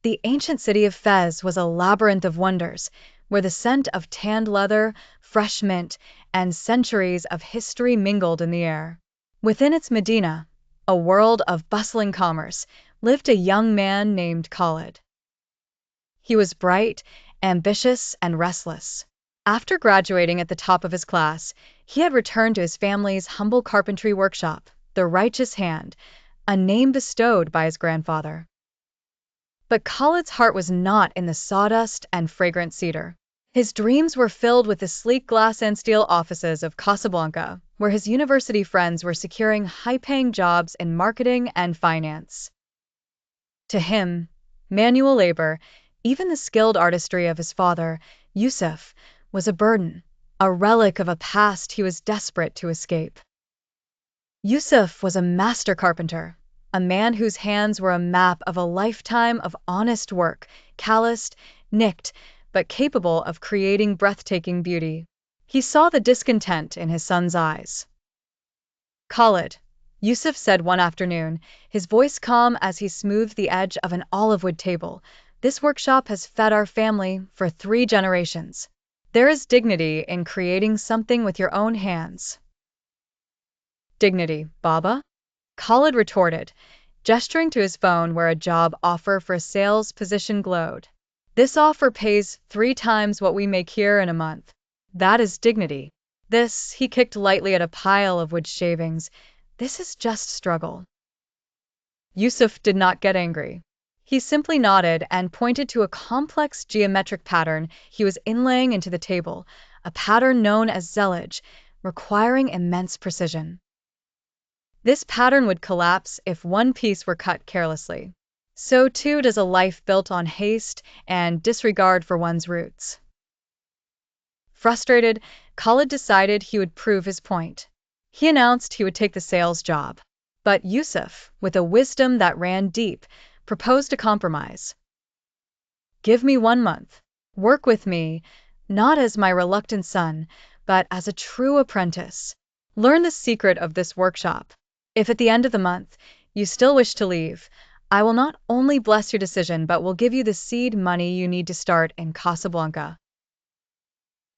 The ancient city of Fez was a labyrinth of wonders, where the scent of tanned leather, fresh mint, and centuries of history mingled in the air. Within its Medina, a world of bustling commerce, lived a young man named Khalid. He was bright, ambitious, and restless. After graduating at the top of his class, he had returned to his family's humble carpentry workshop, the Righteous Hand, a name bestowed by his grandfather. But Khalid's heart was not in the sawdust and fragrant cedar. His dreams were filled with the sleek glass and steel offices of Casablanca, where his university friends were securing high-paying jobs in marketing and finance. To him, manual labor, even the skilled artistry of his father, Yusuf, was a burden, a relic of a past he was desperate to escape. Yusuf was a master carpenter, a man whose hands were a map of a lifetime of honest work, calloused, nicked, but capable of creating breathtaking beauty. He saw the discontent in his son's eyes. "Khalid," Yusuf said one afternoon, his voice calm as he smoothed the edge of an olive-wood table, "this workshop has fed our family for 3 generations. There is dignity in creating something with your own hands." "Dignity, Baba?" Khalid retorted, gesturing to his phone where a job offer for a sales position glowed. "This offer pays 3 times what we make here in a month. That is dignity. This," he kicked lightly at a pile of wood shavings, "this is just struggle." Yusuf did not get angry. He simply nodded and pointed to a complex geometric pattern he was inlaying into the table, a pattern known as zellige, requiring immense precision. This pattern would collapse if one piece were cut carelessly. So too does a life built on haste and disregard for one's roots. Frustrated, Khalid decided he would prove his point. He announced he would take the sales job. But Yusuf, with a wisdom that ran deep, proposed a compromise. "Give me 1 month. Work with me, not as my reluctant son, but as a true apprentice. Learn the secret of this workshop. If at the end of the month you still wish to leave, I will not only bless your decision but will give you the seed money you need to start in Casablanca."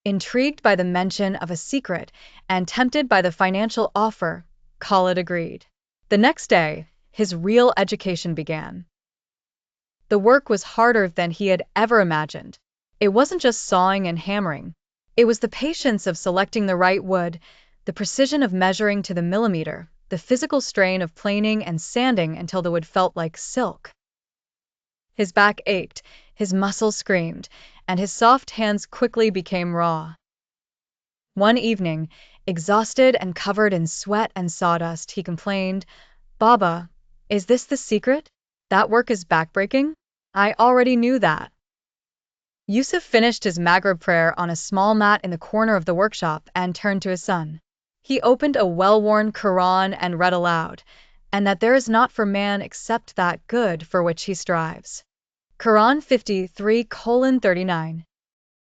Intrigued by the mention of a secret and tempted by the financial offer, Khalid agreed. The next day, his real education began. The work was harder than he had ever imagined. It wasn't just sawing and hammering. It was the patience of selecting the right wood, the precision of measuring to the millimeter, the physical strain of planing and sanding until the wood felt like silk. His back ached, his muscles screamed, and his soft hands quickly became raw. One evening, exhausted and covered in sweat and sawdust, he complained, "Baba, is this the secret? That work is backbreaking? I already knew that." Yusuf finished his Maghrib prayer on a small mat in the corner of the workshop and turned to his son. He opened a well-worn Quran and read aloud, "And that there is not for man except that good for which he strives." Quran 53:39.